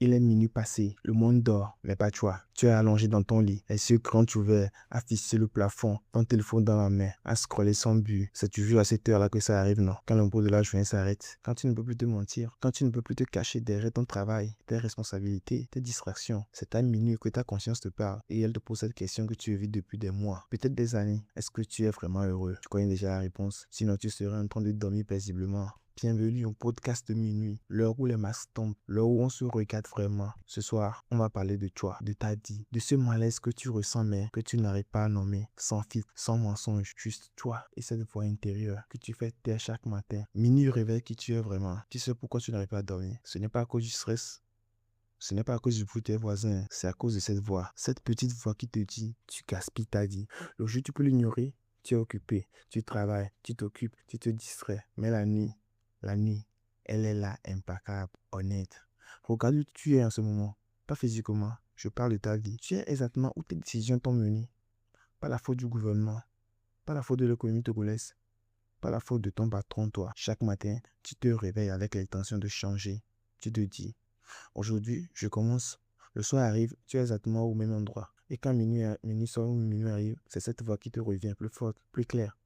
Il est minuit passé, le monde dort, mais pas toi. Tu es allongé dans ton lit, les yeux grands ouverts, à fisser le plafond, ton téléphone dans la main, à scroller sans but. C'est toujours à cette heure-là que ça arrive, non? Quand le bout de la journée s'arrête, quand tu ne peux plus te mentir, quand tu ne peux plus te cacher derrière ton travail, tes responsabilités, tes distractions. C'est à minuit que ta conscience te parle et elle te pose cette question que tu évites depuis des mois, peut-être des années. Est-ce que tu es vraiment heureux? Tu connais déjà la réponse. Sinon, tu serais en train de dormir paisiblement. Bienvenue au podcast de minuit, l'heure où les masques tombent, l'heure où on se regarde vraiment. Ce soir, on va parler de toi, de ta vie, de ce malaise que tu ressens mais que tu n'arrives pas à nommer, sans filtre, sans mensonge, juste toi et cette voix intérieure que tu fais taire chaque matin. Minuit réveille qui tu es vraiment. Tu sais pourquoi tu n'arrives pas à dormir? Ce n'est pas à cause du stress. Ce n'est pas à cause du bruit de tes voisins, c'est à cause de cette petite voix qui te dit, tu gaspilles ta vie. Le jour, tu peux l'ignorer, tu es occupé, tu travailles, tu t'occupes, tu te distrais. Mais la nuit, elle est là, implacable, honnête. Regarde où tu es en ce moment, pas physiquement, je parle de ta vie. Tu es exactement où tes décisions t'ont mené. Pas la faute du gouvernement, pas la faute de l'économie togolaise, pas la faute de ton patron, toi. Chaque matin, tu te réveilles avec l'intention de changer. Tu te dis, aujourd'hui, je commence. Le soir arrive, tu es exactement au même endroit. Et quand minuit sort ou minuit arrive, c'est cette voix qui te revient plus forte, plus claire.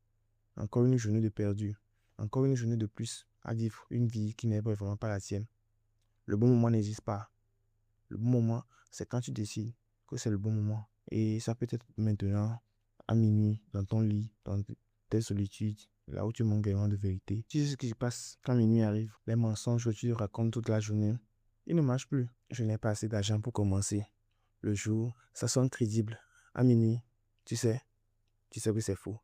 Encore une journée de perdu. Encore une journée de plus à vivre. Une vie qui n'est vraiment pas la tienne. Le bon moment n'existe pas. Le bon moment, c'est quand tu décides que c'est le bon moment. Et ça peut être maintenant, à minuit, dans ton lit, dans tes solitudes, là où tu manques vraiment de vérité. Tu sais ce qui se passe quand minuit arrive. Les mensonges que tu te racontes toute la journée, ils ne marchent plus. Je n'ai pas assez d'argent pour commencer. Le jour, ça sonne crédible. À minuit, tu sais, tu sais que c'est faux.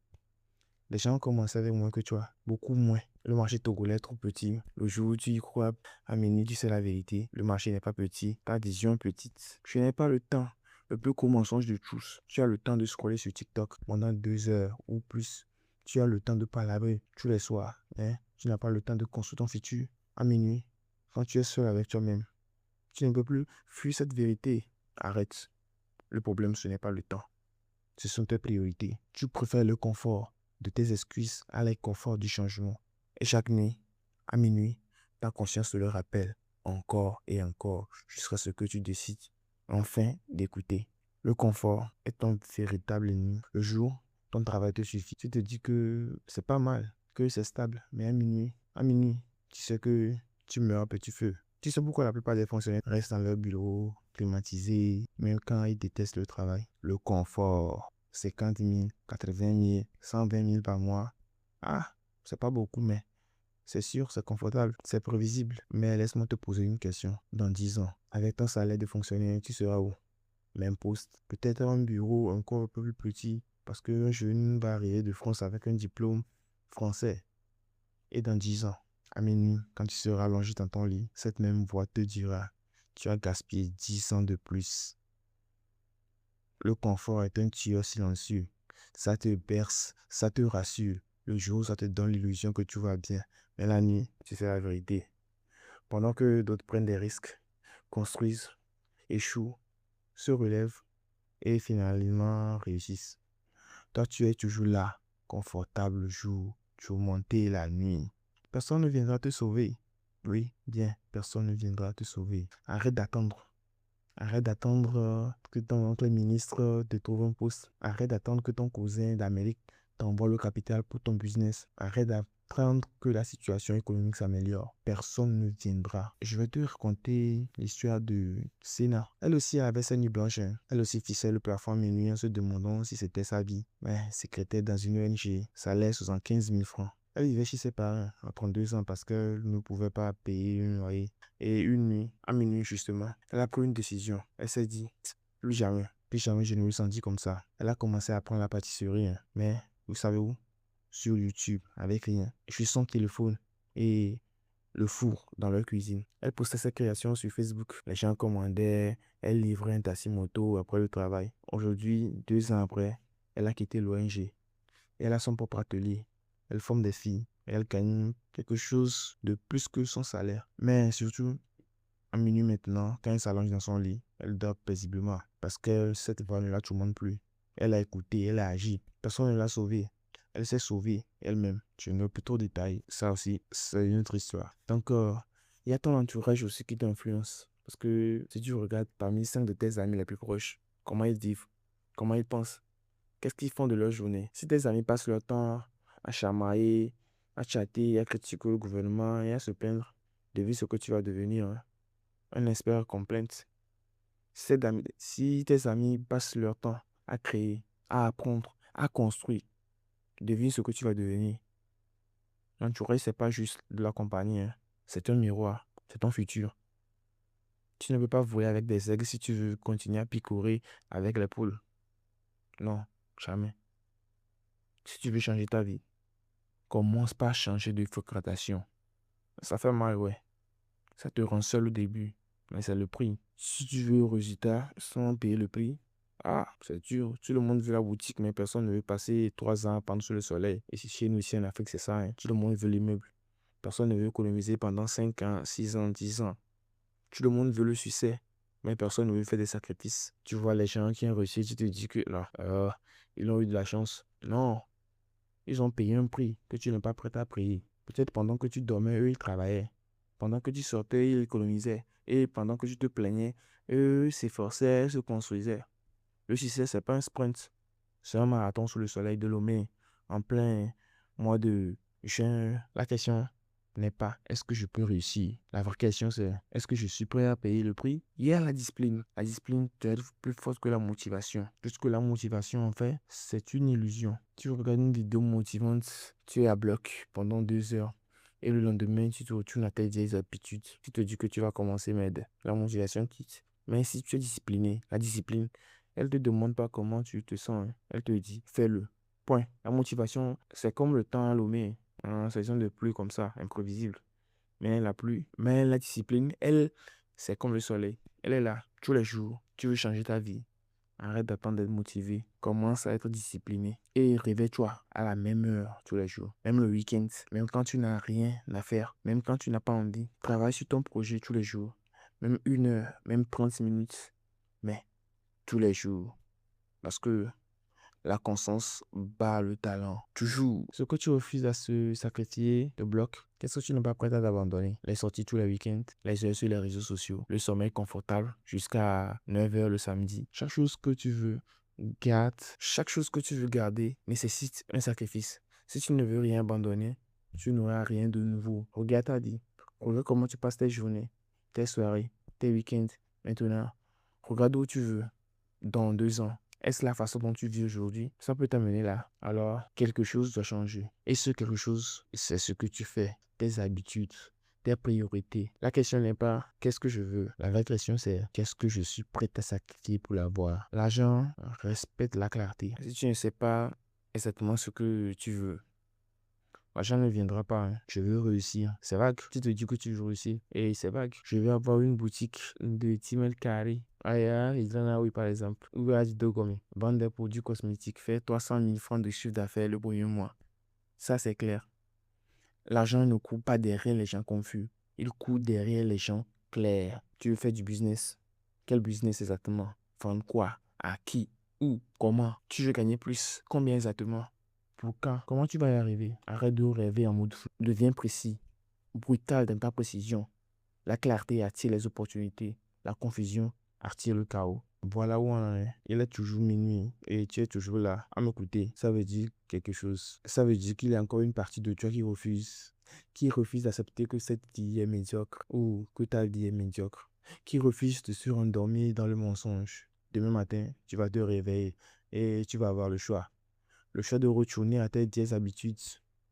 Les gens ont commencé avec moins que toi, beaucoup moins. Le marché togolais est trop petit. Le jour où tu y crois, à minuit, tu sais la vérité. Le marché n'est pas petit, ta vision est petite. Je n'ai pas le temps. Le plus gros mensonge de tous. Tu as le temps de scroller sur TikTok pendant 2 heures ou plus. Tu as le temps de palabrer tous les soirs. Hein? Tu n'as pas le temps de construire ton futur. À minuit, quand tu es seul avec toi-même, tu ne peux plus fuir cette vérité. Arrête. Le problème, ce n'est pas le temps. Ce sont tes priorités. Tu préfères le confort de tes excuses à l'inconfort du changement. Et chaque nuit, à minuit, ta conscience te le rappelle encore et encore jusqu'à ce que tu décides enfin d'écouter. Le confort est ton véritable ennemi. Le jour, ton travail te suffit. Tu te dis que c'est pas mal, que c'est stable. Mais à minuit, tu sais que tu meurs à petit feu. Tu sais pourquoi la plupart des fonctionnaires restent dans leur bureau, climatisés, même quand ils détestent le travail. Le confort, 50 000, 80 000, 120 000 par mois. Ah, c'est pas beaucoup, mais c'est sûr, c'est confortable, c'est prévisible. Mais laisse-moi te poser une question. Dans 10 ans, avec ton salaire de fonctionnaire, tu seras où? Même poste. Peut-être un bureau encore un peu plus petit, parce qu'un jeune va arriver de France avec un diplôme français. Et dans 10 ans, à minuit, quand tu seras allongé dans ton lit, cette même voix te dira, tu as gaspillé 10 ans de plus. Le confort est un tueur silencieux. Ça te berce, ça te rassure. Le jour, ça te donne l'illusion que tout va bien. Mais la nuit, tu sais la vérité. Pendant que d'autres prennent des risques, construisent, échouent, se relèvent et finalement réussissent. Toi, tu es toujours là, confortable le jour, tourmenté la nuit. Personne ne viendra te sauver. Oui, bien, personne ne viendra te sauver. Arrête d'attendre. Arrête d'attendre que ton oncle ministre te trouve un poste. Arrête d'attendre que ton cousin d'Amérique t'envoie le capital pour ton business. Arrête d'attendre que la situation économique s'améliore. Personne ne viendra. Je vais te raconter l'histoire de Sénat. Elle aussi avait sa nuit blanche, hein. Elle aussi fichait le plafond à minuit en se demandant si c'était sa vie. Mais secrétaire dans une ONG, salaire 75 000 francs. Elle vivait chez ses parents à 32 ans parce qu'elle ne pouvait pas payer un loyer. Et une nuit, à minuit justement, elle a pris une décision. Elle s'est dit, plus jamais je ne me sentis comme ça. Elle a commencé à apprendre la pâtisserie, hein. Mais vous savez où? Sur YouTube, avec rien. Juste son téléphone et le four dans leur cuisine. Elle postait ses créations sur Facebook. Les gens commandaient, elle livrait un taxi-moto après le travail. Aujourd'hui, 2 ans après, elle a quitté l'ONG. Elle a son propre atelier. Elle forme des filles. Et elle gagne quelque chose de plus que son salaire. Mais surtout, à minuit maintenant, quand elle s'allonge dans son lit, elle dort paisiblement. Parce que cette voix ne la tourmente plus. Elle a écouté, elle a agi. Personne ne l'a sauvée. Elle s'est sauvée elle-même. Je ne veux plus trop de détails. Ça aussi, c'est une autre histoire. Donc, il y a ton entourage aussi qui t'influence. Parce que si tu regardes parmi 5 de tes amis les plus proches, comment ils vivent, comment ils pensent, qu'est-ce qu'ils font de leur journée. Si tes amis passent leur temps à chamailler, à chatter, à critiquer le gouvernement et à se plaindre, devine ce que tu vas devenir, hein, un expert complainte. Si tes amis passent leur temps à créer, à apprendre, à construire, devine ce que tu vas devenir. L'entourage, c'est pas juste de la compagnie, hein. C'est un miroir, c'est ton futur. Tu ne peux pas voler avec des aigles si tu veux continuer à picorer avec les poules. Non, jamais. Si tu veux changer ta vie, commence par changer de fréquentation. Ça fait mal, ouais. Ça te rend seul au début, mais c'est le prix. Si tu veux un résultat sans payer le prix, c'est dur. Tout le monde veut la boutique, mais personne ne veut passer 3 ans à pendre sous le soleil. Et si chez nous, ici en Afrique, c'est ça, hein. Tout le monde veut l'immeuble. Personne ne veut économiser pendant 5 ans, 6 ans, 10 ans. Tout le monde veut le succès, mais personne ne veut faire des sacrifices. Tu vois les gens qui ont réussi, tu te dis que là, ils ont eu de la chance. Non, ils ont payé un prix que tu n'es pas prêt à payer. Peut-être pendant que tu dormais, eux, ils travaillaient. Pendant que tu sortais, ils économisaient. Et pendant que tu te plaignais, eux s'efforçaient, se construisaient. Le succès, c'est pas un sprint. C'est un marathon sous le soleil de Lomé, en plein mois de juin. La question n'est pas est-ce que je peux réussir. La vraie question, c'est est-ce que je suis prêt à payer le prix? Il y a la discipline. La discipline peut être plus forte que la motivation. Puisque la motivation, en fait, c'est une illusion. Tu regardes une vidéo motivante, tu es à bloc pendant 2 heures. Et le lendemain, tu te retournes à tes vieilles habitudes. Tu te dis que tu vas commencer, mais la motivation quitte. Mais si tu es discipliné, la discipline, elle ne te demande pas comment tu te sens, hein. Elle te dit, fais-le. Point. La motivation, c'est comme le temps à Lomé, en saison de pluie comme ça, imprévisible. Mais la pluie, mais la discipline, elle, c'est comme le soleil. Elle est là tous les jours. Tu veux changer ta vie. Arrête d'attendre d'être motivé. Commence à être discipliné. Et réveille-toi à la même heure tous les jours. Même le week-end. Même quand tu n'as rien à faire. Même quand tu n'as pas envie. Travaille sur ton projet tous les jours. Même 1 heure. Même 30 minutes. Mais tous les jours. Parce que la constance bat le talent. Toujours. Ce que tu refuses à se sacrifier te bloque. Qu'est-ce que tu n'es pas prêt à t'abandonner? Les sorties tous les week-ends, les heures sur les réseaux sociaux, le sommeil confortable jusqu'à 9 heures le samedi. Chaque chose que tu veux, garde. Chaque chose que tu veux garder nécessite un sacrifice. Si tu ne veux rien abandonner, tu n'auras rien de nouveau. Regarde ta vie. Regarde comment tu passes tes journées, tes soirées, tes week-ends. Maintenant, regarde où tu veux dans 2 ans. Est-ce la façon dont tu vis aujourd'hui? Ça peut t'amener là. Alors, quelque chose doit changer. Et ce quelque chose, c'est ce que tu fais, tes habitudes, tes priorités. La question n'est pas qu'est-ce que je veux. La vraie question, c'est qu'est-ce que je suis prêt à sacrifier pour l'avoir. L'argent respecte la clarté. Si tu ne sais pas exactement ce que tu veux, l'argent ne viendra pas, hein. Je veux réussir. C'est vague. Tu te dis que tu veux réussir. Et c'est vague. Je vais avoir une boutique de 10 mètres carrés. Aya, oui, par exemple. Ou à Dogome. Vendre des produits cosmétiques. Faire 300 000 francs de chiffre d'affaires le premier mois. Ça, c'est clair. L'argent ne court pas derrière les gens confus. Il court derrière les gens clairs. Tu veux faire du business. Quel business exactement? Vendre quoi? À qui? Où? Comment? Tu veux gagner plus? Combien exactement? Pour quand? Comment tu vas y arriver? Arrête de rêver en mode flou. Deviens précis, brutal dans ta précision. La clarté attire les opportunités. La confusion attire le chaos. Voilà où on en est. Il est toujours minuit et tu es toujours là à m'écouter. Ça veut dire quelque chose. Ça veut dire qu'il y a encore une partie de toi qui refuse d'accepter que cette vie est médiocre ou que ta vie est médiocre, qui refuse de se rendormir dans le mensonge. Demain matin, tu vas te réveiller et tu vas avoir le choix. Le choix de retourner à tes vieilles habitudes,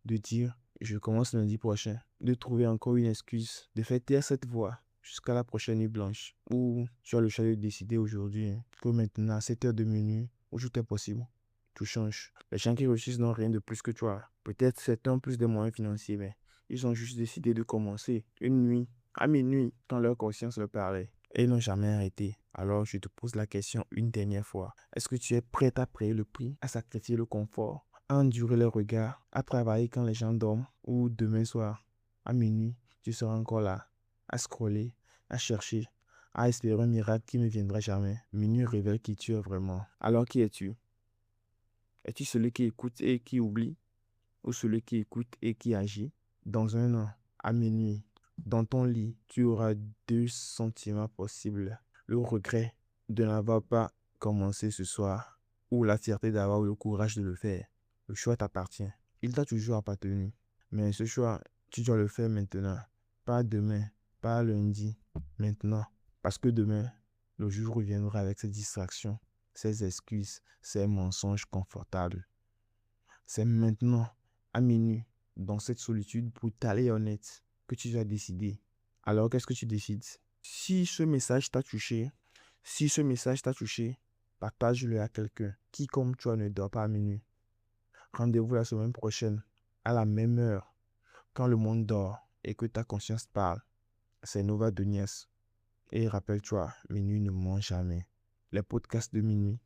de dire je commence lundi prochain, de trouver encore une excuse, de faire taire cette voix jusqu'à la prochaine nuit blanche. Ou tu as le choix de décider aujourd'hui, hein, que maintenant à 7 heures de minuit, où tout est possible, tout change. Les gens qui réussissent n'ont rien de plus que toi. Peut-être certains ont plus de moyens financiers, mais ils ont juste décidé de commencer une nuit, à minuit, quand leur conscience leur parlait. Et ils n'ont jamais arrêté. Alors je te pose la question une dernière fois. Est-ce que tu es prêt à payer le prix, à sacrifier le confort, à endurer les regards, à travailler quand les gens dorment ou demain soir, à minuit, tu seras encore là, à scroller, à chercher, à espérer un miracle qui ne viendra jamais. Minuit révèle qui tu es vraiment. Alors qui es-tu? Es-tu celui qui écoute et qui oublie ou celui qui écoute et qui agit? Dans un an, à minuit, Dans ton lit, tu auras deux sentiments possibles. Le regret de n'avoir pas commencé ce soir ou la fierté d'avoir eu le courage de le faire. Le choix t'appartient. Il t'a toujours appartenu. Mais ce choix, tu dois le faire maintenant. Pas demain, pas lundi, maintenant. Parce que demain, le jour reviendra avec ses distractions, ses excuses, ses mensonges confortables. C'est maintenant, à minuit, dans cette solitude brutale et honnête, que tu vas décider. Alors, qu'est-ce que tu décides? Si ce message t'a touché, si ce message t'a touché, partage-le à quelqu'un qui, comme toi, ne dort pas à minuit. Rendez-vous la semaine prochaine, à la même heure, quand le monde dort et que ta conscience parle. C'est Nova Donias. Et rappelle-toi, minuit ne ment jamais. Les podcasts de minuit